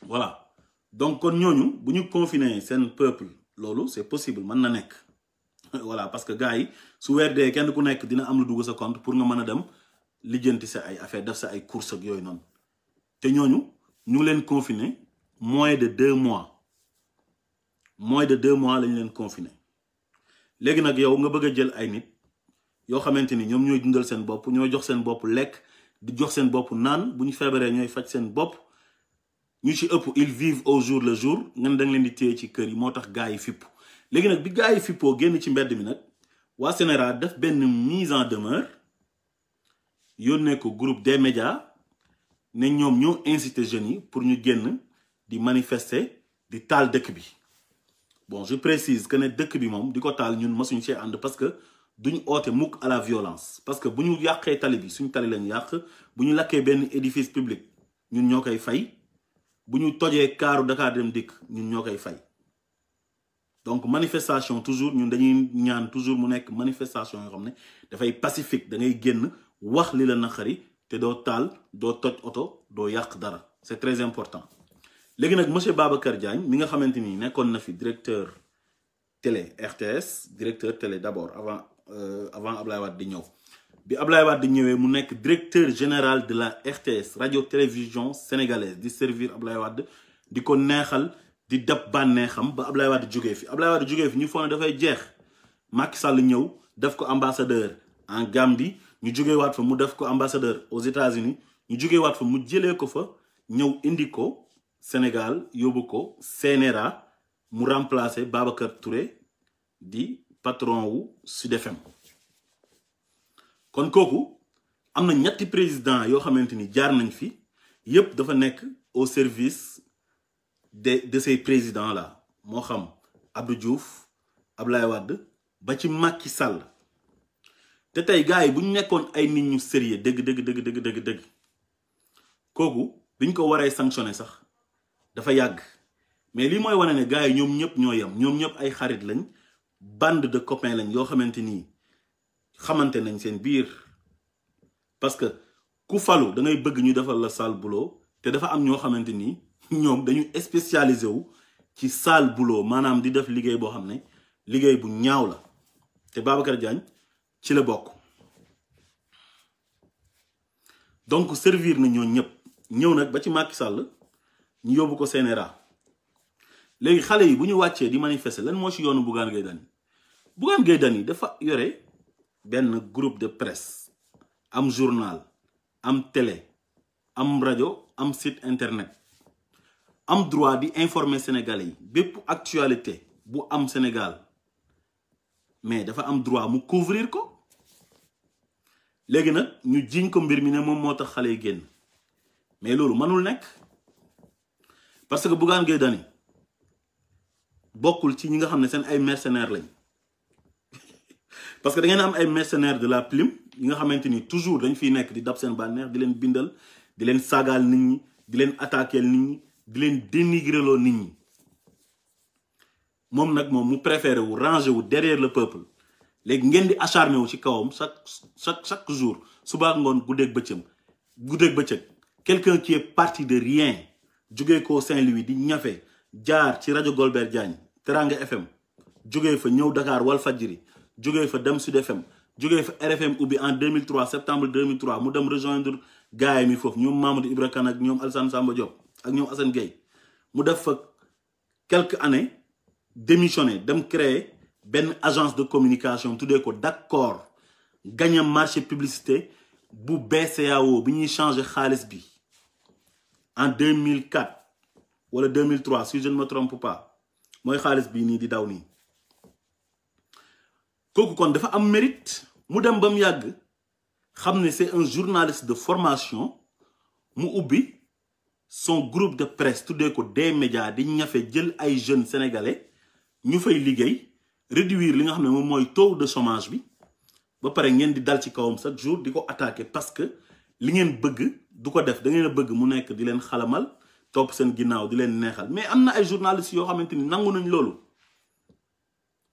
voilà donc kon ñooñu bu ñu confiner seen peuple loolu c'est possible mën na nekk voilà parce que gars yi su weer dee kenn ku nekk dina am lu dugg sa compte pour nga mën a dem lijjanti sa ay affaire def sa ay courses ak yooyu noonu te ñooñu ñu ngi leen confiner moins de 2 mois lañu leen confiner léegi nag yow nga bëgg a jël ay nit yoo xamante ni ñoom ñooy dundal seen bopp ñooy jox seen bopp lekk di jox seen bopp naan bu ñu feebaree ñooy faj seen bopp ñu ci ëpp ils vivent au jour le jour nga ne da nga leen di téye ci kër yi moo tax gars yi fipp léegi nag bi gars yi fippoo génn ci mbedd mi nag waa Sénégal def benn mise en demeure yónnee ko groupe des médias ne ñoom ñoo incité jeunes yi pour ñu génn di manifester di taal dëkk bi bon je précise que ne dëkk bi moom di ko taal ñun masuñu see ànd parce que duñu oote mukk à la violence parce que bu ñu yàqee tali bi suñu tali lañu yàq bu ñu lakkee benn édifice public ñun ñoo koy fay bu ñu tojee kaaru Dakar Dem Dikk ñun ñoo koy fay donc manifestation toujours ñun dañuy ñaan toujours mu nekk manifestation yoo xam ne dafay pacifique da ngay génn wax li la naqari te doo taal doo toj oto doo yàq dara c'est très important léegi nag monsieur Babacar Diagne mi nga xamante ni nekkoon na fi directeur télé RTS directeur télé d'abord avant Ablaye Wade di ñëw bi Ablaye Wade di ñëwee mu nekk directeur général de la RTS radio télévision sénégalaise di servir Ablaye Wade di ko neexal di dab bànneexam ba Ablaye Wade jógee fi Ablaye Wade jógee fi ñu foog ne dafay jeex Macky Sall ñëw def ko ambassadeur en Gambie ñu jógee waat fa mu def ko ambassadeur aux États-Unis ñu jógee waat fa mu jëlee ko fa ñëw indi ko Sénégal yóbbu ko CNRA mu remplacer Babacar Touré di patron wu Sud FM kon kooku am na ñetti président yoo xamante ni jaar nañ fi yépp dafa nekk au service de ces présidents là moo xam Abdou Diouf Ablaye Wade ba ci Macky Sall te tey gars yi bu ñu nekkoon ay nit ñu sérieux dëgg kooku biñ ko waree sanctionné sax dafa yàgg mais lii mooy wane ne gars yi ñoom ñëpp ñoo yem ñoom ñëpp ay xarit lañ bande de copains lañ yoo xamante ni xamante nañ seen biir parce que ku falu da ngay bëgg ñu defal la sale boulot te dafa am ñoo xamante ni ñoom dañu spécialisé wu ci sale boulot maanaam di def liggéey boo xam ne liggéey bu ñaaw la te Babacar Diagne ci la bokk donc servir na ñoo ñëpp ñëw nag ba ci Macky Sall ñu yóbbu ko CNRA léegi xale yi bu ñu wàccee di manifester lan moo ci yoonu Bougane Gueye Dany Bougane Gueye Dany dafa yore benn groupe de presse am journal am télé am rajo am site internet am droit di informer sénégalais yi bépp actualité bu am Sénégal mais dafa am droit mu couvrir ko léegi nag ñu jiñ ko mbir mi ne moom moo tax xale yi génn mais loolu mënul nekk parce que Bougane Gueye Dany bokkul ci ñi nga xam ne seen ay mercenaires lañ parce que da ngeen am ay mercenaires de la plume yi nga xamante ni toujours dañ fiy nekk di dab seen bànneex di leen bindal di leen saagaal nit ñi di leen attaquer nit ñi di leen dénigreloo nit ñi moom nag moom mu préféré wu ranger wu derrière le peuple léegi ngeen di acharné wu ci kawam chaque jour suba ngoon guddeeg bëccëg quelqu'un qui est parti de rien jógee ko Saint-Louis di ñafe jaar ci rajo Golbert Diagne Teranga FM jógee fa ñëw Dakar Walfadjri jógee fa dem Sud FM jógee fa RFM ubbi en 2003 septembre 2003 mu dem rejoindre gaay mi foofu ñoom Mamadou Ibra Kane ak ñoom Alassane Samba Diop ak ñoom Assane Gueye mu def fa quelques années démissionné dem créer benn agence de communication tuddee ko d'accord gagné marché publicité bu BCEAO bi ñuy changé xaalis bi en 2004 wala 2003 si je ne me trompe pas mooy xaalis bii nii di daw nii kooku kon dafa am mérite mu dem ba mu yàgg xam ne c'est un journaliste de formation mu ubbi son groupe de presse tuddee ko des médias di ñafe jël ay jeunes sénégalais ñu fay liggéey réduire li nga xam ne moom mooy taux de chômage bi ba pare ngeen di dal ci kawam chaque jour di ko attaquer parce que li ngeen bëgg du ko def da ngeen a bëgg mu nekk di leen xalamal topp seen ginnaaw di leen neexal mais am na ay journalistes yoo xamante ni nangu nañ loolu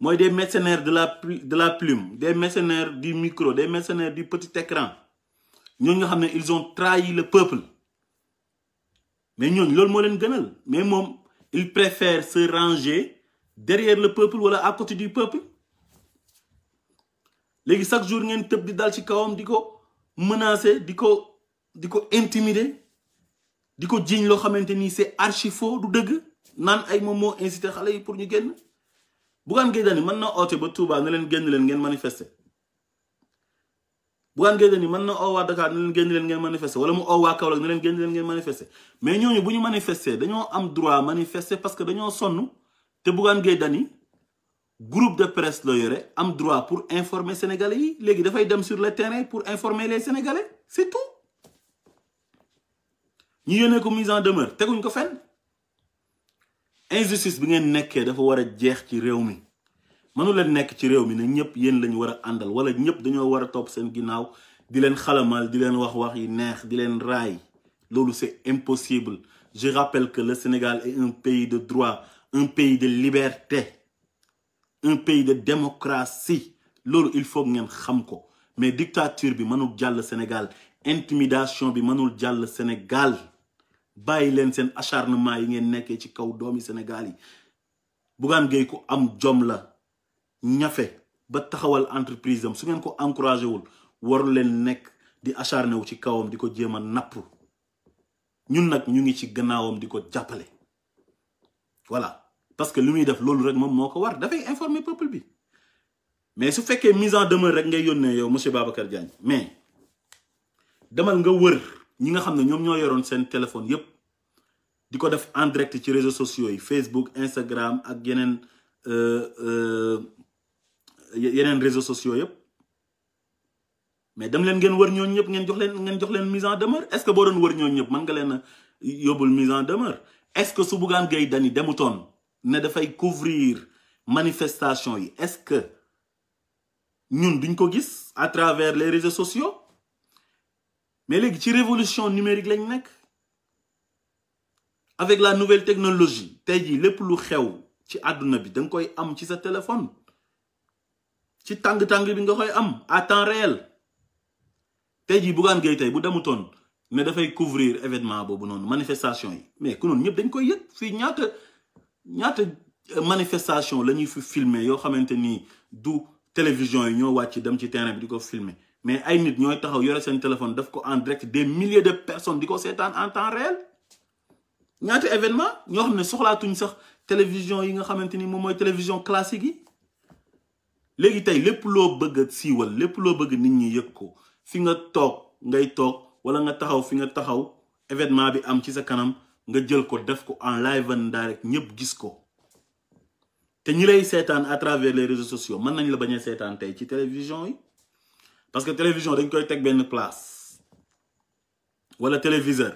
mooy des mercenaires de la plume des mercenaires du micro des mercenaires du petit écran ñooñu nga xam ne ils ont trahi le peuple mais ñooñu loolu moo leen gënal mais moom il préfère se ranger derrière le peuple wala à côté du peuple léegi chaque jour ngeen tëb di dal ci kawam di ko menacer di ko intimider di ko jiiñ loo xamante ni c'est archi faux du dëgg naan ay moom moo incité xale yi pour ñu génn Bougane Gueye Dany mën na oote ba Touba ne leen génn leen ngeen manifester Bougane Gueye Dany mën na oo waa Dakar ne leen génn leen ngeen manifester wala mu oo waa Kaolack ne leen génn leen ngeen manifester mais ñooñu bu ñu manifester dañoo am droit manifester parce que dañoo sonn te Bougane Gueye Dany groupe de presse la yore am droit pour informer sénégalais yi léegi dafay dem sur le terrain pour informer les sénégalais c'est tout ñu yónnee ko mise en demeure teguñ ko fenn injustice bi ngeen nekkee dafa war a jeex ci réew mi mënu leen nekk ci réew mi ne ñëpp yéen lañu war a àndal wala ñëpp dañoo war a topp seen ginnaaw di leen xalamal di leen wax yi neex di leen raay loolu c'est impossible je rappelle que le Sénégal est un pays de droit un pays de liberté un pays de démocratie loolu il faut ngeen xam ko mais dictature bi mënul jàll Sénégal intimidation bi mënul jàll Sénégal bàyyi leen seen acharnement yi ngeen nekkee ci kaw doomi Sénégal yi Bougane Gueye ko am jom la ñafe ba taxawal entreprise am su ngeen ko encouragé wul waru leen nekk di acharné wu ci kawam di ko jéem a napp ñun nag ñu ngi ci gannaawam di ko jàppale voilà parce que li muy def loolu rek moom moo ko war dafay informer peuple bi mais su fekkee mise en demeure rek ngay yónnee yow monsieur Babacar Diagne mais demal nga wër ñi nga xam ne ñoom ñoo yoroon seen téléphone yépp di ko def en direct ci réseaux sociaux yi Facebook Instagram ak yeneen réseaux sociaux yépp mais dem leen ngeen wër ñooñu ñëpp ngeen jox leen mise en demeure est-ce que boo doon wër ñooñu ñëpp mën nga leen a yóbbul mise en demeure est-ce que su Bougane Gueye Dany demutoon ne dafay couvrir manifestation yi est-ce que ñun duñ ko gis à travers les réseaux sociaux mais léegi ci révolution numérique lañ nekk avec la nouvelle technologie tey jii lépp lu xew ci àdduna bi da nga koy am ci sa téléphone ci tàng-tàng bi nga koy am à temps réel tey jii Bougane Gueye tey bu demutoon ne dafay couvrir événement boobu noonu manifestation yi mais ku noonu ñëpp dañ koy yëg fii ñaata manifestation la ñuy fi filmer yoo xamante ni du télévision yi ñoo wàcc dem ci terrain bi di ko filmer mais ay nit ñooy taxaw yore seen téléphone daf ko en direct des milliers de personnes di ko seetaan en temps réel ñaata événement ñoo xam ne soxlaatuñ sax télévision yi nga xamante ni moom mooy télévision classique yi léegi tey lépp loo bëgg a siiwal lépp loo bëgg nit ñi yëg ko fi nga toog ngay toog wala nga taxaw fi nga taxaw événement bi am ci sa kanam nga jël ko def ko en live and direct ñëpp gis ko te ñi lay seetaan à travers les réseaux sociaux mën nañ la bañ a seetaan tey ci télévision yi parce que télévision dañ koy teg benn place wala téléviseur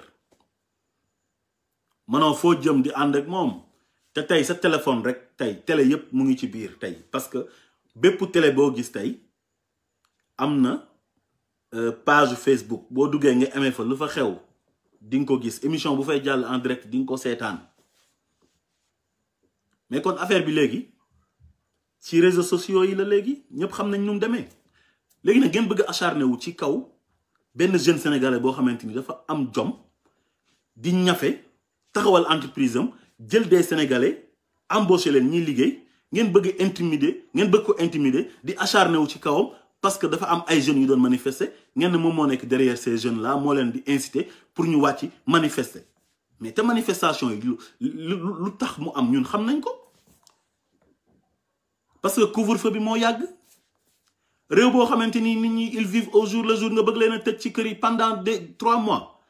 mënoo foo jëm di ànd ak moom te tey sa téléphone rek tey télé yépp mu ngi ci biir tey parce que bépp télé boo gis tey am na page Facebook boo duggee nga amee fa lu fa xew di nga ko gis émission bu fay jàll en direct di nga ko seetaan mais kon affaire bi léegi ci réseaux sociaux yi la léegi ñëpp xam nañ nu mu demee léegi nag ngeen bëgg a acharné wu ci kaw benn jeune sénégalais boo xamante ni dafa am jom di ñafe taxawal entreprise am jël des sénégalais embauché leen ñiy liggéey ngeen bëgg ko intimider di acharné wu ci kawam parce que dafa am ay jeunes yu doon manifester ngeen ne moom moo nekk derrière ces jeunes là moo leen di inciter pour ñu wàcc manifester mais te manifestation yi lu tax mu am ñun xam nañ ko parce que couvre-feu bi moo yàgg réew boo xamante ni nit ñi ils vivent au jour le jour nga bëgg leen a tëj ci kër yi pendant 3 mois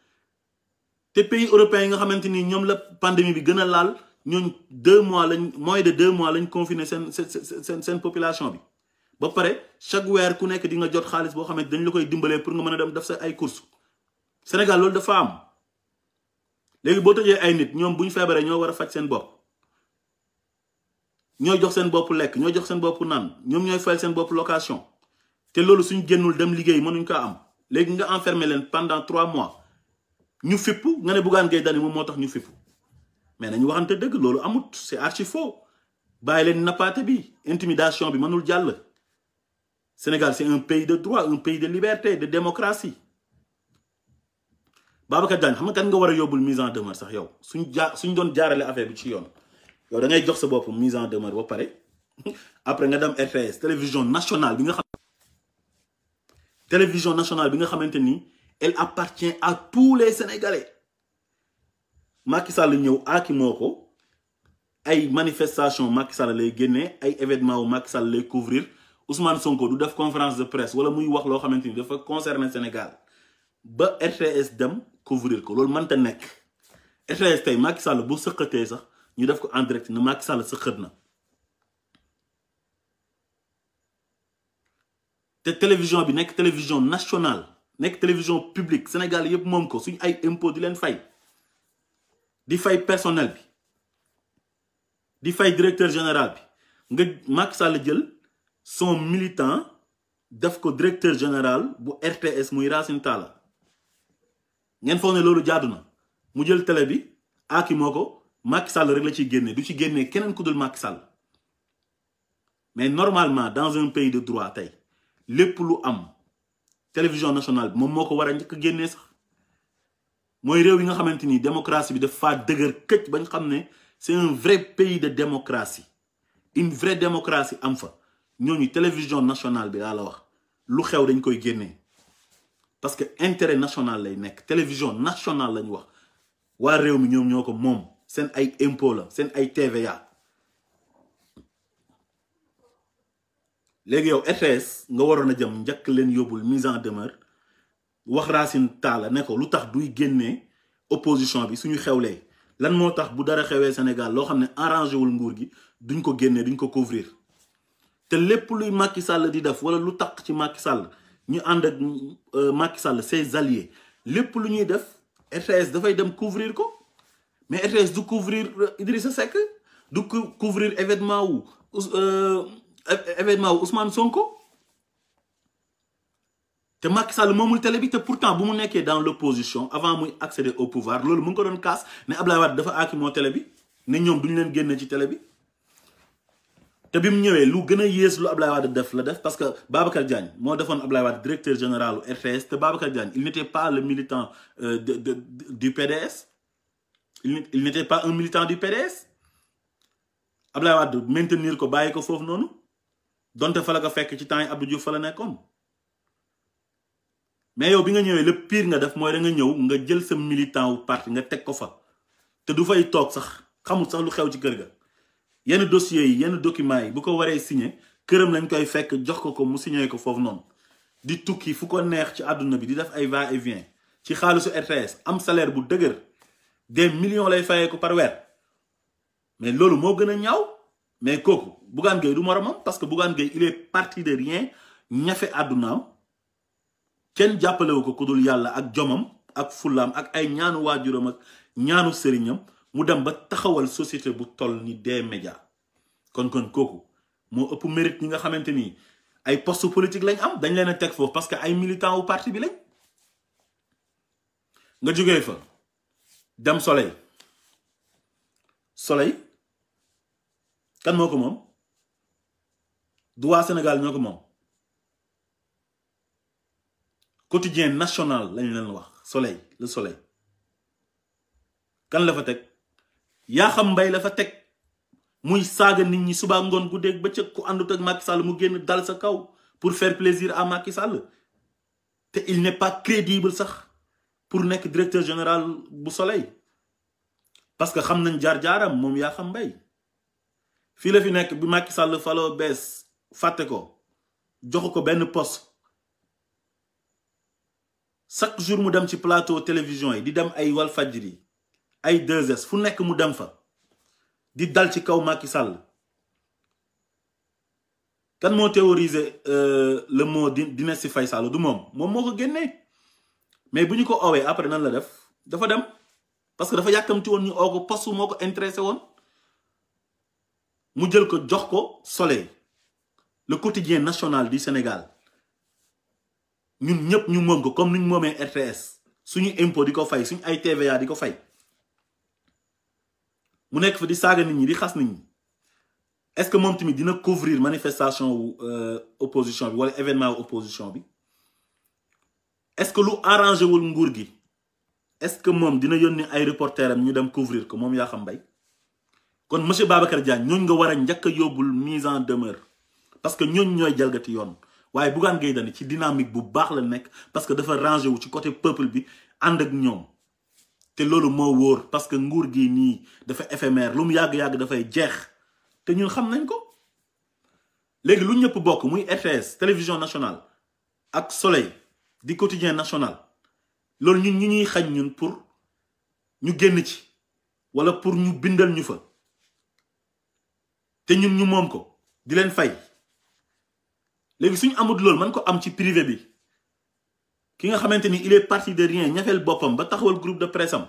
te pays européens yi nga xamante ni ñoom la pandémie bi gën a laal ñooñ 2 mois lañ moins de 2 mois lañ confiné seen population bi ba pare chaque weer ku nekk di nga jot xaalis boo xamante dañ la koy dimbalee pour nga mën a dem def sa ay courses Sénégal loolu dafa am léegi boo tëjee ay nit ñoom bu ñu feebaree ñoo war a faj seen bopp ñooy jox seen bopp lekk ñooy jox seen bopp naan ñoom ñooy fayal seen bopp location te loolu suñ génnul dem liggéey mënuñ ko am léegi nga enfermer leen pendant 3 mois ñu fippu nga ne Bougane Gueye Dany moom moo tax ñu fippu mais nañu waxante dëgg loolu amut c'est archi faux bàyyi leen nappaate bi intimidation bi mënul jàll Sénégal c'est un pays de droit un pays de liberté de démocratie Babacar Diagne xam nga kan nga war a yóbbul mise en demeure sax yow suñ doon jaarale affaire bi ci yoon yow da ngay jox sa bopp mise en demeure ba pare après nga dem RTS télévision nationale bi nga xamante ni elle appartient à tous les Sénégalais. Macky Sall ñëw aaki moo ko ay manifestation Macky Sall lay génnee ay événement wu Macky Sall lay couvrir Ousmane Sonko du def conférence de presse wala muy wax loo xamante ni dafa concerner Sénégal ba RTS dem couvrir ko loolu mënta nekk. RTS tey Macky Sall bu sëqatee sax ñu def ko en direct ne Macky Sall sëqat na te télévision bi nekk télévision nationale nekk télévision publique Sénégal yëpp moom ko suñu ay impôt di leen fay di fay personnel bi di fay directeur général bi nga Macky Sall jël son militant def ko directeur général bu RTS muy Racine Talla ngeen foog ne loolu jaadu na mu jël télé bi aaki moo ko Macky Sall rek la ciy génne du ci génne keneen ku dul Macky Sall mais normalement dans un pays de droit tey lépp lu am télévision nationale bi moom moo ko war a njëkk a génnee sax mooy réew yi nga xamante ni démocratie bi dafa dëgër këcc bañ xam ne c'est un vrai pays de démocratie une vraie démocratie am fa ñooñu télévision nationale bi laa la wax lu xew dañ koy génnee parce que intérêt national lay nekk télévision nationale lañ wax waa réew mi ñoom ñoo ko moom seen ay impôt la seen ay TVA léegi yow RTS nga waroon a jëm njëkk leen yóbbul mise en demeure wax Racine Talla ne ko lu tax duy génnee opposition bi suñu xewlee lan moo tax bu dara xewee Sénégal loo xam ne arrangé wul nguur gi duñ ko génnee duñ ko couvrir te lépp luy Macky Sall di def wala lu tax ci Macky Sall ñu ànd ak Macky Sall ses alliés lépp lu ñuy def RTS dafay dem couvrir ko mais RTS du couvrir Idrissa Seck du couvrir événement wu Ousmane Sonko te Macky Sall moomul télé bi te pourtant bu mu nekkee dans l'opposition avant muy accéder au pouvoir loolu mu ngi ko doon kaas ne Ablaye Wade dafa aaki moo télé bi ne ñoom duñu leen génne ci télé bi te bi mu ñëwee lu gën a yées lu Ablaye Wade def la def parce que Babacar Diagne moo defoon Ablaye Wade directeur général u RTS te Babacar Diagne il n'était pas le militant du PDS il n'était pas un militant du PDS Ablaye Wade maintenir ko bàyyi ko foofu noonu donte fa la ko fekk ci temps yi Abdou Diouf fa la nekkoon mais yow bi nga ñëwee le pire nga def mooy da nga ñëw nga jël sa militant wu parti nga teg ko fa te du fay toog sax xamul sax lu xew ci kër ga yenn dossiers yi yenn documents yi bu ko waree signé këram lañ koy fekk jox ko mu signé ko foofu noonu di tukki fu ko neex ci àdduna bi di def ay va et vient ci xaalisu RTS am salaire bu dëgër des millions lay fayee ko par weer mais loolu moo gën a ñaaw mais kooku Bougane Gueye du moromam parce que Bougane Gueye il est parti de rien ñafe àddunaam kenn jàppalewu ko ku dul yàlla ak jomam ak fullaam ak ay ñaanu waajuram ak ñaanu sëriñam mu dem ba taxawal société bu toll ni des médias kon kooku moo ëpp mérite ñi nga xamante ni ay poste politique lañ am dañ leen a teg foofu parce que ay militant wu parti bi lañ nga jógee fa dem Soleil kan moo ko moom du waa Sénégal ñoo ko moom quotidien national lañ leen wax Soleil le Soleil kan la fa teg Yakham Mbaye la fa teg muy saaga nit ñi suba ngoon guddeeg bëccëg ku àndut ak Macky Sall mu génn dal sa kaw pour faire plaisir à Macky Sall te il n'est pas crédible sax pour nekk directeur général bu Soleil parce que xam nañ jaar-jaaram moom Yakham Mbaye fii la fi nekk bi Macky Sall faloo bees fàtte ko joxu ko benn poste chaque jour mu dem ci plateau télévision yi di dem ay Walfadjri ay 2S fu nekk mu dem fa di dal ci kaw Macky Sall kan moo théorisé le mot dynastie Faye Sall du moom moo ko génnee mais bu ñu ko owee après nan la def dafa dem parce que dafa yàkkamti woon ñu oo ko poste moo ko intéressé woon mu jël ko jox ko Soleil le quotidien national du Sénégal ñun ñëpp ñu moom ko comme ni ñu moomee RTS suñu impôt di ko fay suñu ay TVA di ko fay mu nekk fa di saaga nit ñi di xas nit ñi est-ce que moom tamit dina couvrir manifestation wu opposition bi wala événement wu opposition bi est-ce que lu arrangé wul nguur gi est-ce que moom dina yónni ay reporter am ñu dem couvrir ko moom yaa xam mbay kon monsieur Babacar Diagne ñooñ nga war a njëkk a yóbbul mise en demeure parce que ñooñ ñooy jalgati yoon waaye Bougane Gueye Dany ci dynamique bu baax la nekk parce que dafa rangé wu ci côté peuple bi ànd ak ñoom te loolu moo wóor parce que nguur gi nii dafa éphémère lu mu yàgg-yàgg dafay jeex te ñun xam nañ ko léegi lu ñëpp bokk muy RTS télévision nationale ak Soleil di quotidien national loolu ñun ñu ñuy xañ ñun pour ñu génn ci wala pour ñu bindal ñu fa te ñun ñu moom ko di leen fay léegi suñu amut loolu man ko am ci privé bi ki nga xamante ni il est parti de rien ñafeel boppam ba taxawal groupe de presse am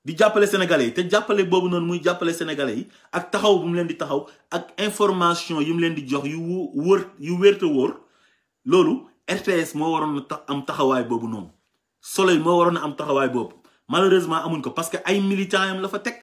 di jàppale sénégalais yi te jàppale boobu noonu muy jàppale sénégalais yi ak taxaw bu mu leen di taxaw ak information yi mu leen di jox yu wér te wóor loolu RTS moo waroon a am taxawaay boobu noonu Soleil moo waroon a am taxawaay boobu malheureusement amuñ ko parce que ay militants yam la fa teg